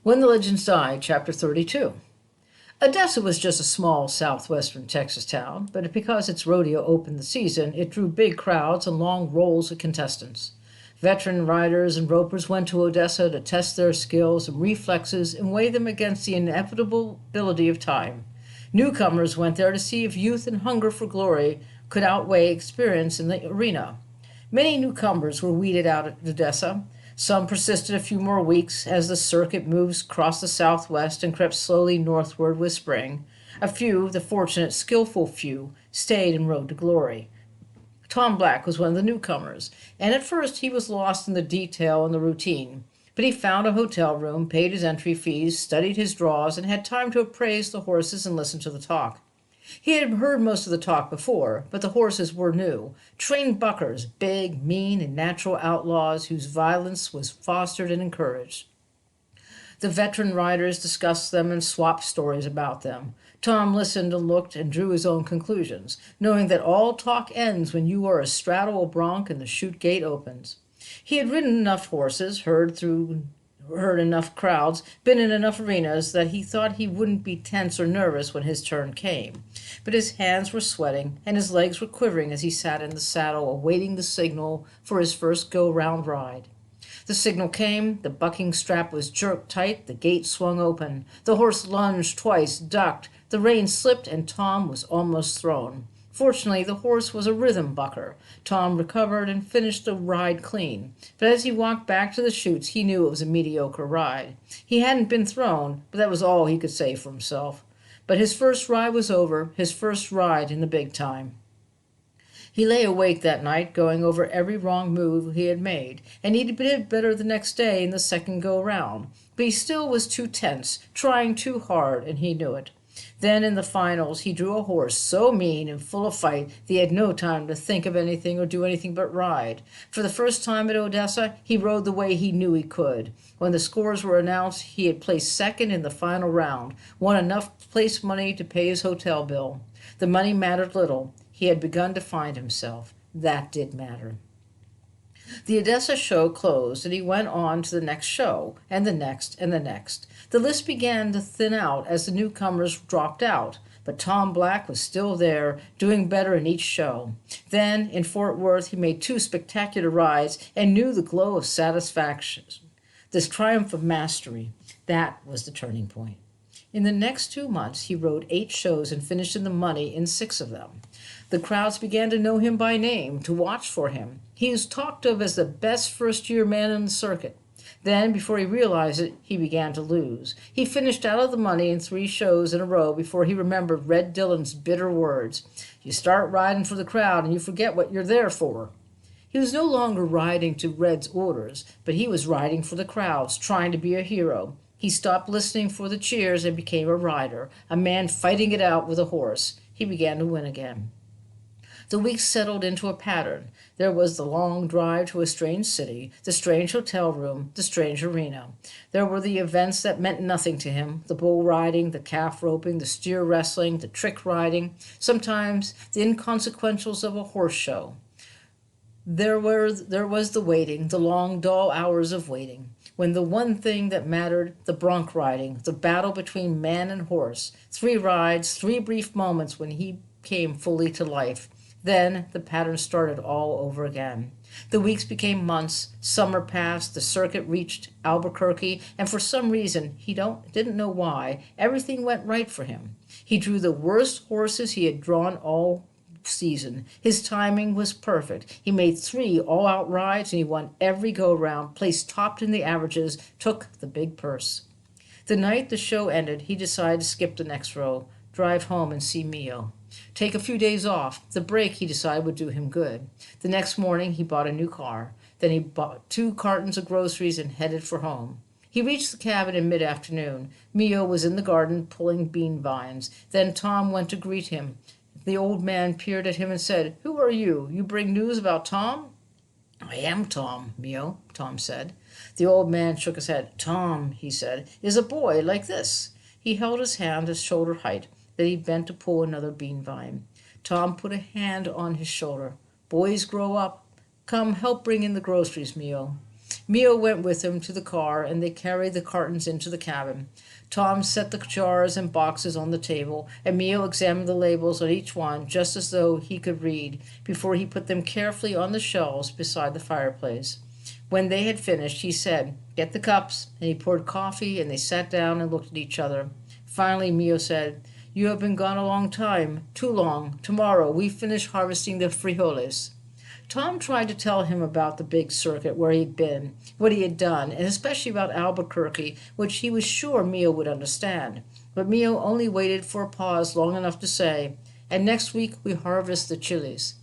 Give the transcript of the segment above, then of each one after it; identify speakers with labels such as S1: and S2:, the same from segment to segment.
S1: When the Legends Die, Chapter 32. Odessa was just a small southwestern Texas town, but because its rodeo opened the season, it drew big crowds and long rolls of contestants. Veteran riders and ropers went to Odessa to test their skills and reflexes and weigh them against the inevitability of time. Newcomers went there to see if youth and hunger for glory could outweigh experience in the arena. Many newcomers were weeded out at Odessa. Some persisted a few more weeks as the circuit moves across the southwest and crept slowly northward with spring. A few, the fortunate, skillful few, stayed and rode to glory. Tom Black was one of the newcomers, and at first he was lost in the detail and the routine. But he found a hotel room, paid his entry fees, studied his draws, and had time to appraise the horses and listen to the talk. He had heard most of the talk before, but the horses were new. Trained buckers, big, mean, and natural outlaws whose violence was fostered and encouraged. The veteran riders discussed them and swapped stories about them. Tom listened and looked and drew his own conclusions, knowing that all talk ends when you are astraddle a bronc and the chute gate opens. He had ridden enough horses, heard enough crowds, been in enough arenas that he thought he wouldn't be tense or nervous when his turn came. But his hands were sweating and his legs were quivering as he sat in the saddle awaiting the signal for his first go-round ride. The signal came, the bucking strap was jerked tight, the gate swung open. The horse lunged twice, ducked, the rein slipped, and Tom was almost thrown. Fortunately, the horse was a rhythm bucker. Tom recovered and finished the ride clean. But as he walked back to the chutes, he knew it was a mediocre ride. He hadn't been thrown, but that was all he could say for himself. But his first ride was over, his first ride in the big time. He lay awake that night, going over every wrong move he had made, and he did better the next day in the second go-round. But he still was too tense, trying too hard, and he knew it. Then in the finals he drew a horse so mean and full of fight that he had no time to think of anything or do anything but ride. For the first time at Odessa, he rode the way he knew he could. When the scores were announced, he had placed second in the final round, won enough place money to pay his hotel bill. The money mattered little. He had begun to find himself. That did matter. The Odessa show closed, and he went on to the next show, and the next, and the next. The list began to thin out as the newcomers dropped out, but Tom Black was still there, doing better in each show. Then, in Fort Worth, he made 2 spectacular rides and knew the glow of satisfaction, this triumph of mastery. That was the turning point. In the next 2 months, he rode 8 shows and finished in the money in 6 of them. The crowds began to know him by name, to watch for him. He was talked of as the best first-year man on the circuit. Then, before he realized it, he began to lose. He finished out of the money in 3 shows in a row before he remembered Red Dillon's bitter words. You start riding for the crowd and you forget what you're there for. He was no longer riding to Red's orders, but he was riding for the crowds, trying to be a hero. He stopped listening for the cheers and became a rider, a man fighting it out with a horse. He began to win again. The weeks settled into a pattern. There was the long drive to a strange city, the strange hotel room, the strange arena. There were the events that meant nothing to him, the bull riding, the calf roping, the steer wrestling, the trick riding, sometimes the inconsequentials of a horse show. There was the waiting, the long, dull hours of waiting, when the one thing that mattered, the bronc riding, the battle between man and horse, 3 rides, 3 brief moments when he came fully to life. Then the pattern started all over again. The weeks became months, summer passed, the circuit reached Albuquerque, and for some reason, he didn't know why, everything went right for him. He drew the worst horses he had drawn all season. His timing was perfect. He made 3 all-out rides, and he won every go-round, placed top in the averages, took the big purse. The night the show ended, he decided to skip the next row, drive home and see Mio. Take a few days off. The break, he decided, would do him good. The next morning, he bought a new car. Then he bought 2 cartons of groceries and headed for home. He reached the cabin in mid-afternoon. Mio was in the garden pulling bean vines. Then Tom went to greet him. The old man peered at him and said, "Who are you? You bring news about Tom?" "I am Tom, Mio," Tom said. The old man shook his head. "Tom," he said, "is a boy like this." He held his hand to shoulder height. Then he bent to pull another bean vine. Tom put a hand on his shoulder. "Boys grow up. Come, help bring in the groceries, Mio." Mio went with him to the car, and they carried the cartons into the cabin. Tom set the jars and boxes on the table, and Mio examined the labels on each one just as though he could read before he put them carefully on the shelves beside the fireplace. When they had finished, he said, "Get the cups," and he poured coffee, and they sat down and looked at each other. Finally, Mio said, "You have been gone a long time, too long. Tomorrow we finish harvesting the frijoles." Tom tried to tell him about the big circuit, where he'd been, what he had done, and especially about Albuquerque, which he was sure Mio would understand. But Mio only waited for a pause long enough to say, "And next week we harvest the chilies."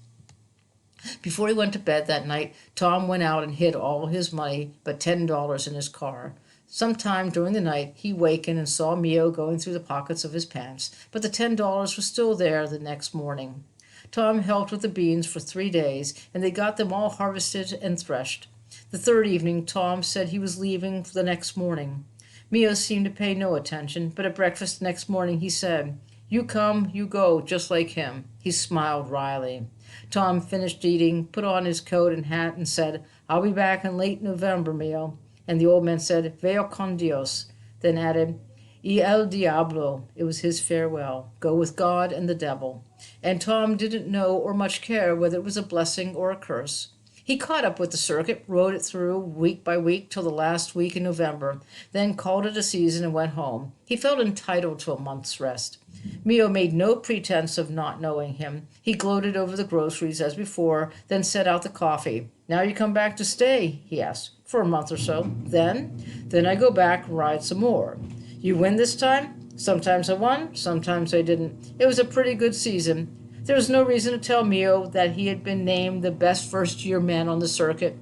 S1: Before he went to bed that night, Tom went out and hid all his money but $10 in his car. Sometime during the night, he wakened and saw Mio going through the pockets of his pants, but the $10 was still there the next morning. Tom helped with the beans for 3 days, and they got them all harvested and threshed. The third evening, Tom said he was leaving for the next morning. Mio seemed to pay no attention, but at breakfast the next morning he said, "You come, you go, just like him." He smiled wryly. Tom finished eating, put on his coat and hat, and said, "I'll be back in late November, Mio." And the old man said, "Veo con Dios," then added, "Y el diablo." It was his farewell. Go with God and the devil. And Tom didn't know or much care whether it was a blessing or a curse. He caught up with the circuit, rode it through week by week till the last week in November, then called it a season and went home. He felt entitled to a month's rest. Mio made no pretense of not knowing him. He gloated over the groceries as before, then set out the coffee. "Now you come back to stay?" he asked. "For a month or so. Then I go back and ride some more." "You win this time?" "Sometimes I won, sometimes I didn't. It was a pretty good season." There was no reason to tell Mio that he had been named the best first-year man on the circuit.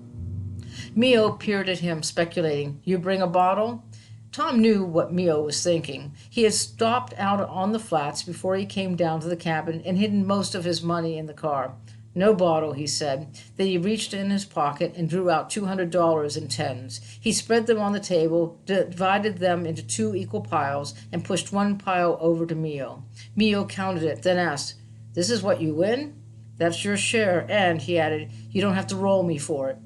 S1: Mio peered at him, speculating. "You bring a bottle?" Tom knew what Mio was thinking. He had stopped out on the flats before he came down to the cabin and hidden most of his money in the car. "No bottle," he said. Then he reached in his pocket and drew out $200 in tens. He spread them on the table, divided them into 2 equal piles, and pushed one pile over to Mio. Mio counted it, then asked, "This is what you win?" "That's your share, and," he added, "you don't have to roll me for it."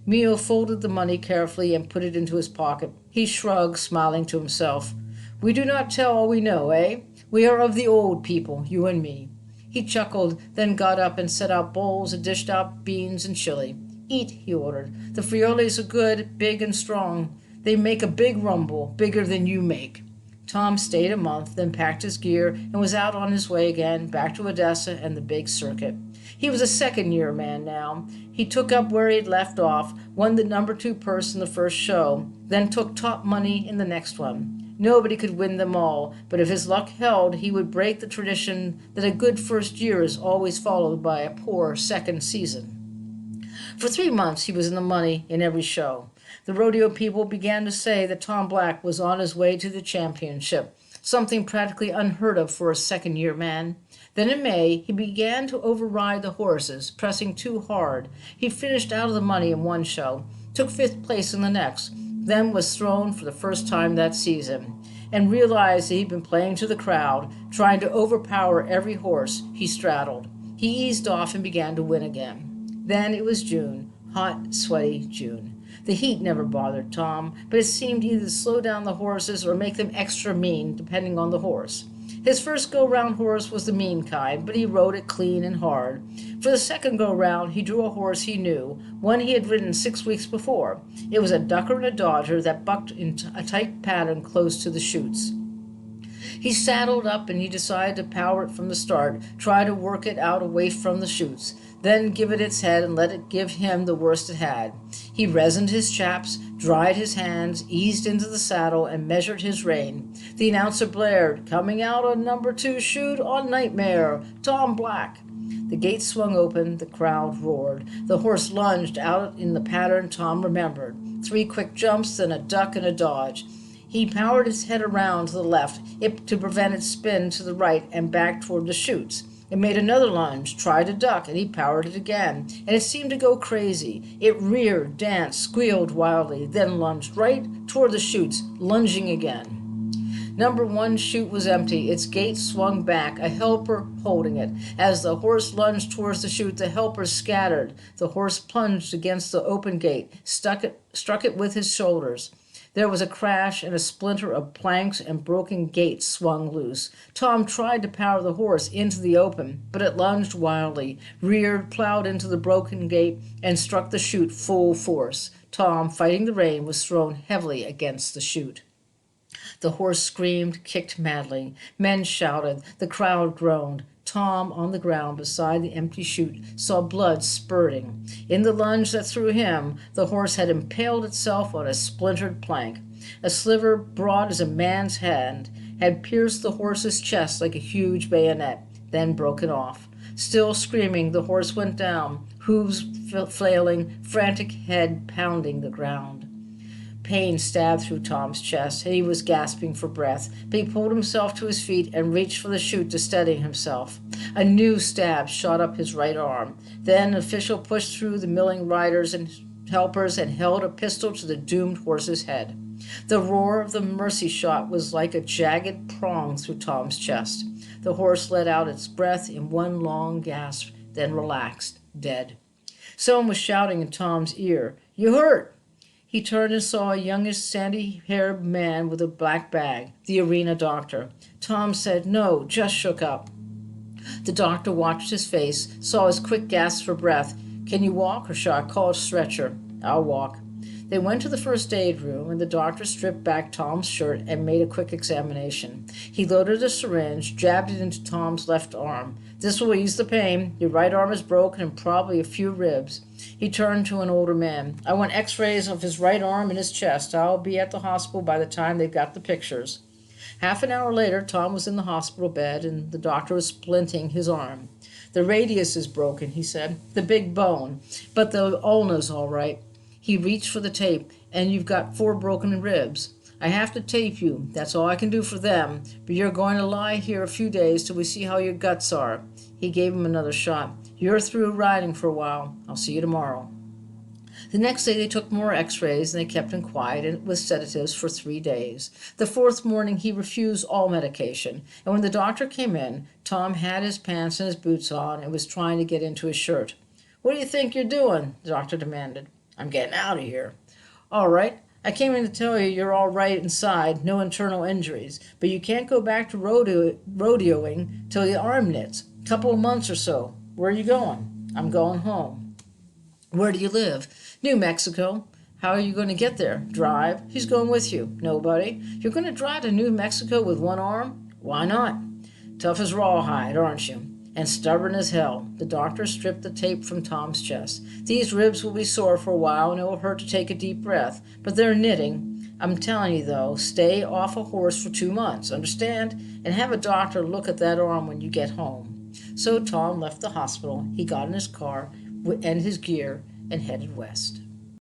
S1: Mio folded the money carefully and put it into his pocket. He shrugged, smiling to himself. "We do not tell all we know, eh? We are of the old people, you and me." He chuckled, then got up and set out bowls and dished out beans and chili. "Eat," he ordered. "The frijoles are good, big and strong. They make a big rumble, bigger than you make." Tom stayed a month, then packed his gear and was out on his way again, back to Odessa and the big circuit. He was a second-year man now. He took up where he'd left off, won the number 2 purse in the first show, then took top money in the next one. Nobody could win them all, but if his luck held, he would break the tradition that a good first year is always followed by a poor second season. For 3 months he was in the money in every show. The rodeo people began to say that Tom Black was on his way to the championship, something practically unheard of for a second-year man. Then in May, he began to override the horses, pressing too hard. He finished out of the money in one show, took 5th place in the next, then was thrown for the first time that season, and realized that he'd been playing to the crowd, trying to overpower every horse he straddled. He eased off and began to win again. Then it was June, hot, sweaty June. The heat never bothered Tom, but it seemed either to slow down the horses or make them extra mean, depending on the horse. His first go-round horse was the mean kind, but he rode it clean and hard. For the second go-round, he drew a horse he knew, one he had ridden 6 weeks before. It was a ducker and a dodger that bucked in a tight pattern close to the chutes. He saddled up and he decided to power it from the start, try to work it out away from the chutes, then give it its head and let it give him the worst it had. He resined his chaps, dried his hands, eased into the saddle, and measured his rein. The announcer blared, "Coming out on number 2 chute on Nightmare, Tom Black." The gate swung open, the crowd roared. The horse lunged out in the pattern Tom remembered. 3 quick jumps, then a duck and a dodge. He powered its head around to the left, to prevent its spin to the right and back toward the chutes. It made another lunge, tried to duck, and he powered it again, and it seemed to go crazy. It reared, danced, squealed wildly, then lunged right toward the chutes, lunging again. Number one chute was empty. Its gate swung back, a helper holding it. As the horse lunged towards the chute, the helpers scattered. The horse plunged against the open gate, struck it with his shoulders. There was a crash, and a splinter of planks and broken gate swung loose. Tom tried to power the horse into the open, but it lunged wildly, reared, plowed into the broken gate, and struck the chute full force. Tom, fighting the rain, was thrown heavily against the chute. The horse screamed, kicked madly. Men shouted. The crowd groaned. Tom, on the ground beside the empty chute, saw blood spurting. In the lunge that threw him, the horse had impaled itself on a splintered plank. A sliver broad as a man's hand had pierced the horse's chest like a huge bayonet, then broken off. Still screaming, the horse went down, hooves flailing, frantic head pounding the ground. Pain stabbed through Tom's chest, and he was gasping for breath, but he pulled himself to his feet and reached for the chute to steady himself. A new stab shot up his right arm. Then an official pushed through the milling riders and helpers and held a pistol to the doomed horse's head. The roar of the mercy shot was like a jagged prong through Tom's chest. The horse let out its breath in one long gasp, then relaxed, dead. Someone was shouting in Tom's ear, "You hurt!" He turned and saw a youngish, sandy-haired man with a black bag, the arena doctor. Tom said, "No, just shook up." The doctor watched his face, saw his quick gasps for breath. "Can you walk, or shall I call a stretcher?" "I'll walk." They went to the first aid room, and the doctor stripped back Tom's shirt and made a quick examination. He loaded a syringe, jabbed it into Tom's left arm. "This will ease the pain. Your right arm is broken and probably a few ribs." He turned to an older man. "I want x-rays of his right arm and his chest. I'll be at the hospital by the time they've got the pictures." Half an hour later, Tom was in the hospital bed, and the doctor was splinting his arm. "The radius is broken," he said, "the big bone, but the ulna's all right." He reached for the tape. "And you've got 4 broken ribs. I have to tape you. That's all I can do for them. But you're going to lie here a few days till we see how your guts are." He gave him another shot. "You're through riding for a while. I'll see you tomorrow." The next day they took more x-rays, and they kept him quiet with sedatives for 3 days. The 4th morning he refused all medication, and when the doctor came in, Tom had his pants and his boots on and was trying to get into his shirt. "What do you think you're doing?" the doctor demanded. "I'm getting out of here." "All right. I came in to tell you you're all right inside, no internal injuries, but you can't go back to rodeoing till the arm knits. Couple of months or so. Where are you going?" "I'm going home." "Where do you live?" "New Mexico." "How are you going to get there?" "Drive." "Who's going with you?" "Nobody." "You're going to drive to New Mexico with one arm?" "Why not?" "Tough as rawhide, aren't you?" "And stubborn as hell." The doctor stripped the tape from Tom's chest. "These ribs will be sore for a while, and it will hurt to take a deep breath, but they're knitting. I'm telling you, though, stay off a horse for 2 months, understand? And have a doctor look at that arm when you get home." So Tom left the hospital. He got in his car and his gear and headed west.